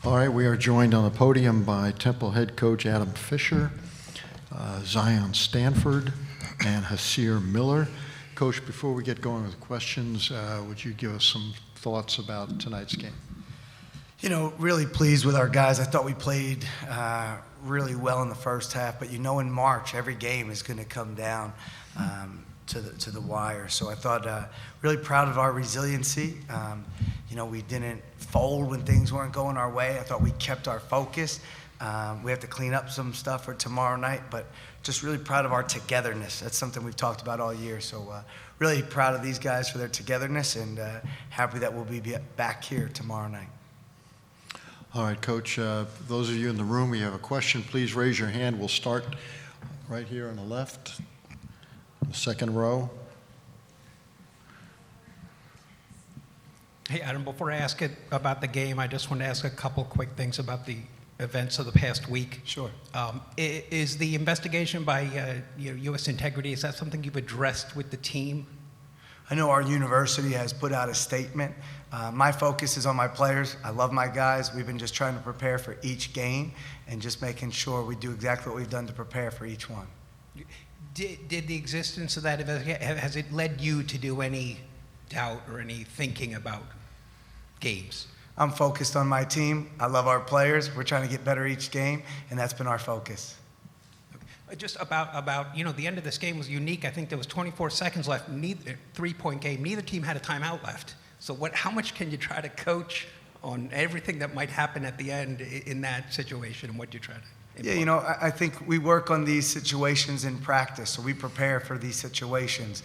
All right, we are joined on the podium by Temple head coach Adam Fisher, Zion Stanford, and Hysier Miller. Coach, before we get going with questions, would you give us some thoughts about tonight's game? You know, really pleased with our guys. I thought we played really well in the first half, but you know in March, every game is going to come down to the wire. So I thought really proud of our resiliency. You know, we didn't fold when things weren't going our way. I thought we kept our focus. We have to clean up some stuff for tomorrow night, but just really proud of our togetherness. That's something we've talked about all year. So really proud of these guys for their togetherness, and happy that we'll be back here tomorrow night. All right, Coach, those of you in the room, you have a question, please raise your hand. We'll start right here on the left, the second row. Hey, Adam, before I ask it about the game, I just want to ask a couple quick things about the events of the past week. Sure. Is the investigation by U.S. Integrity, is that something you've addressed with the team? I know our university has put out a statement. My focus is on my players. I love my guys. We've been just trying to prepare for each game and just making sure we do exactly what we've done to prepare for each one. Did the existence of that event, has it led you to do any doubt or any thinking about games? I'm focused on my team. I love our players. We're trying to get better each game, and that's been our focus. Just about the end of this game was unique. I think there was 24 seconds left, three-point game. Neither team had a timeout left. So how much can you try to coach on everything that might happen at the end in that situation, and what you try to implement? Yeah, you know, I think we work on these situations in practice, so we prepare for these situations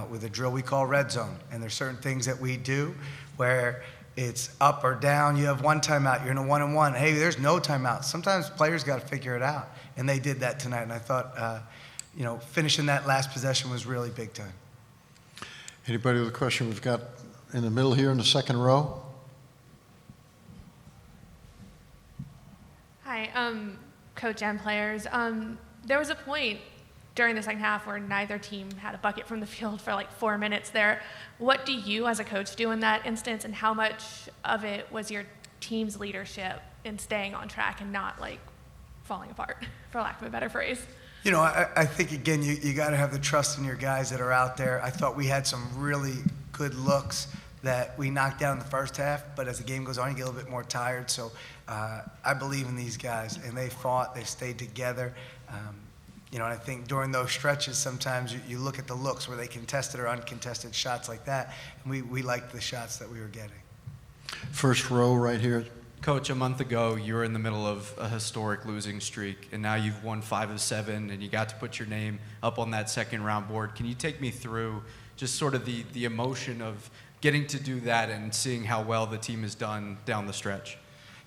with a drill we call red zone. And there's certain things that we do where it's up or down. You have one timeout, you're in a 1-on-1. Hey, there's no timeout. Sometimes players got to figure it out, and they did that tonight. And I thought, finishing that last possession was really big time. Anybody with a question? We've got in the middle here in the second row. Hi, coach and players. There was a point during the second half where neither team had a bucket from the field for like 4 minutes there. What do you as a coach do in that instance, and how much of it was your team's leadership in staying on track and not like falling apart, for lack of a better phrase? You know, I think, again, you got to have the trust in your guys that are out there. I thought we had some really good looks that we knocked down in the first half, but as the game goes on, you get a little bit more tired. So I believe in these guys, and they fought, they stayed together. And I think during those stretches, sometimes you look at the looks where they contested or uncontested shots like that, and we liked the shots that we were getting. First row right here. Coach, a month ago, you were in the middle of a historic losing streak, and now you've won 5 of 7, and you got to put your name up on that second round board. Can you take me through just sort of the emotion of getting to do that and seeing how well the team has done down the stretch?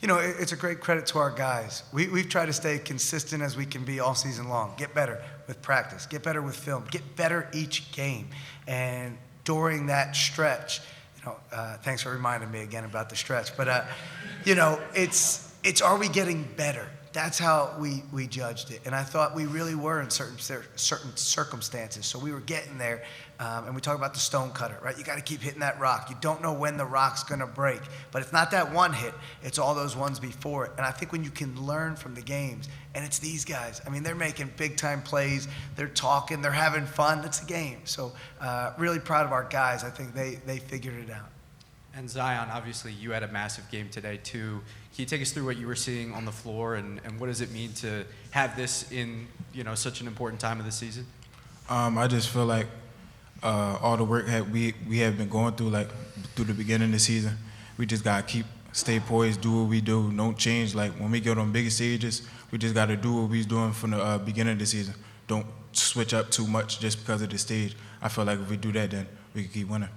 You know, it's a great credit to our guys. We've tried to stay consistent as we can be all season long. Get better with practice. Get better with film. Get better each game. And during that stretch, thanks for reminding me again about the stretch. But, it's are we getting better? That's how we judged it. And I thought we really were in certain circumstances. So we were getting there. And we talk about the stone cutter, right? You got to keep hitting that rock. You don't know when the rock's going to break. But it's not that one hit. It's all those ones before it. And I think when you can learn from the games, and it's these guys. I mean, they're making big-time plays. They're talking. They're having fun. It's a game. So really proud of our guys. I think they figured it out. And Zion, obviously, you had a massive game today, too. Can you take us through what you were seeing on the floor, and what does it mean to have this in, such an important time of the season? I just feel like all the work that we have been going through, like through the beginning of the season, we just gotta stay poised, do what we do, don't change. Like when we get on bigger stages, we just gotta do what we was doing from the beginning of the season. Don't switch up too much just because of the stage. I feel like if we do that, then we can keep winning.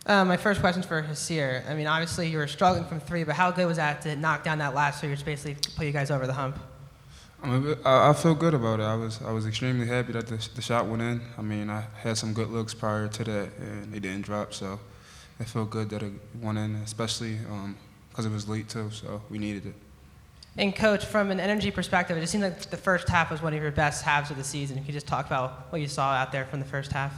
My first question's for Hysier. I mean, obviously you were struggling from 3, but how good was that to knock down that last 3, which basically put you guys over the hump? I feel good about it. I was extremely happy that the shot went in. I mean, I had some good looks prior to that, and they didn't drop, so it felt good that it went in, especially because it was late too, so we needed it. And Coach, from an energy perspective, it just seemed like the first half was one of your best halves of the season. Can you just talk about what you saw out there from the first half?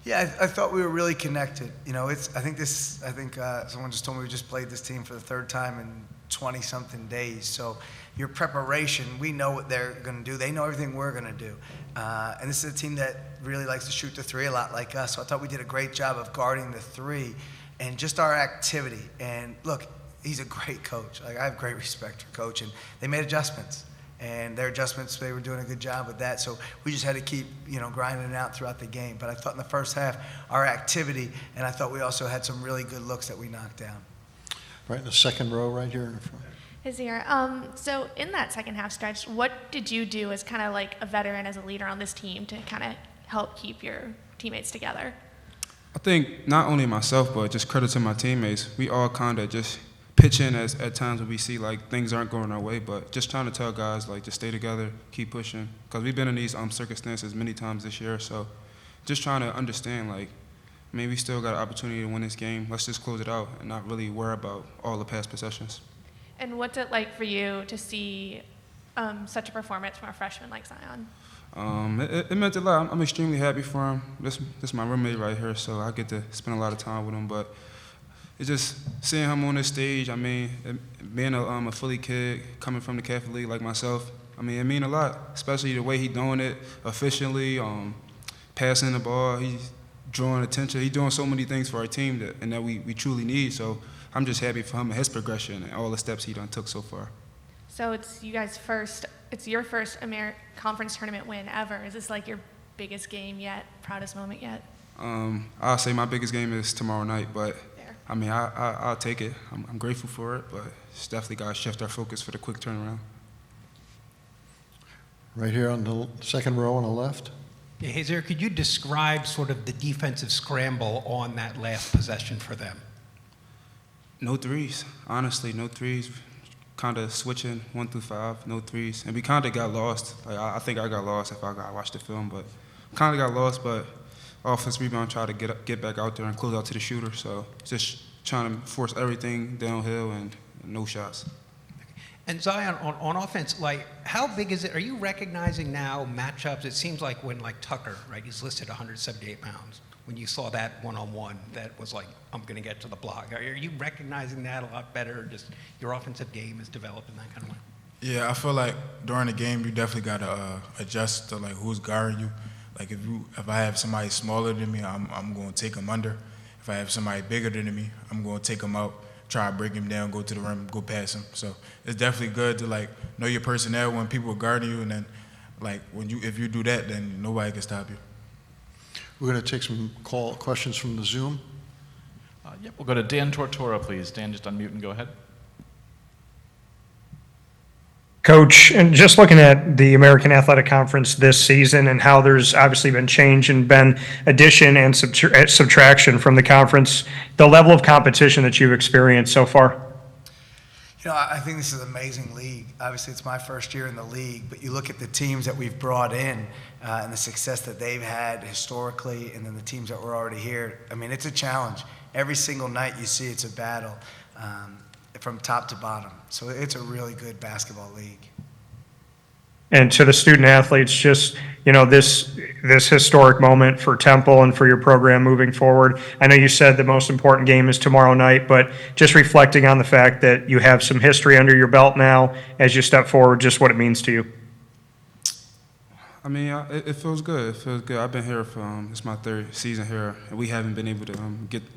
Yeah, I thought we were really connected. I think someone just told me we just played this team for the third time in 20-something days. So your preparation, we know what they're going to do. They know everything we're going to do. And this is a team that really likes to shoot the three a lot like us. So I thought we did a great job of guarding the three and just our activity. And look, he's a great coach. Like, I have great respect for Coach. And they made adjustments. And their adjustments, they were doing a good job with that. So we just had to keep, grinding it out throughout the game. But I thought in the first half, our activity, and I thought we also had some really good looks that we knocked down. Right in the second row right here in the front. Hysier, so in that second half stretch, what did you do as kind of like a veteran, as a leader on this team, to kind of help keep your teammates together? I think not only myself, but just credit to my teammates. We all kind of just pitch in at times when we see like things aren't going our way, but just trying to tell guys like just stay together, keep pushing, because we've been in these circumstances many times this year. So just trying to understand like, we still got an opportunity to win this game. Let's just close it out and not really worry about all the past possessions. And what's it like for you to see such a performance from a freshman like Zion? It meant a lot. I'm extremely happy for him. This is my roommate right here, so I get to spend a lot of time with him. But it's just seeing him on this stage. Being a Philly kid coming from the Catholic League like myself, it mean a lot, especially the way he doing it efficiently, passing the ball. He's drawing attention. He's doing so many things for our team that we truly need. So I'm just happy for him and his progression and all the steps he done took so far. So it's your first conference tournament win ever. Is this like your biggest game yet, proudest moment yet? I'll say my biggest game is tomorrow night, but Fair. I'll take it. I'm grateful for it, but it's definitely got to shift our focus for the quick turnaround. Right here on the second row on the left. Yeah, Hysier, could you describe sort of the defensive scramble on that last possession for them? No threes, honestly, no threes. Kind of switching 1 through 5, no threes, and we kind of got lost. Like I think I got lost if I watched the film, but kind of got lost. But offense rebound, try to get back out there and close out to the shooter. So just trying to force everything downhill and no shots. And Zion, on offense, like, how big is it? Are you recognizing now matchups? It seems like when, like, Tucker, right, he's listed 178 pounds. When you saw that one-on-one, that was like, I'm going to get to the block. Are you recognizing that a lot better? Just your offensive game is developing that kind of way? Yeah, I feel like during the game, you definitely got to adjust to, like, who's guarding you. Like, if I have somebody smaller than me, I'm going to take them under. If I have somebody bigger than me, I'm going to take them out, try to break him down, go to the rim, go past him. So it's definitely good to, like, know your personnel when people are guarding you, and then, like, if you do that, then nobody can stop you. We're going to take some questions from the Zoom. Yep, we'll go to Dan Tortora, please. Dan, just unmute and go ahead. Coach, and just looking at the American Athletic Conference this season and how there's obviously been change and been addition and subtraction from the conference, the level of competition that you've experienced so far? I think this is an amazing league. Obviously, it's my first year in the league, but you look at the teams that we've brought in and the success that they've had historically, and then the teams that were already here. It's a challenge. Every single night you see it's a battle from top to bottom. So it's a really good basketball league. And to the student athletes, just, this historic moment for Temple and for your program moving forward. I know you said the most important game is tomorrow night, but just reflecting on the fact that you have some history under your belt now as you step forward, just what it means to you. It feels good. It feels good. I've been here for it's my third season here, and we haven't been able to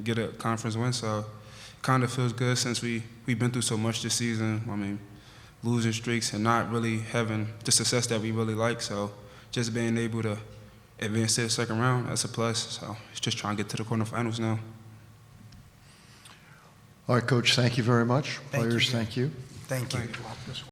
get a conference win. So, it kind of feels good since we've been through so much this season. Losing streaks and not really having the success that we really like. So, just being able to advance to the second round, that's a plus. So, it's just trying to get to the quarterfinals now. All right, Coach, thank you very much. Thank you. Players, thank you. Thank you.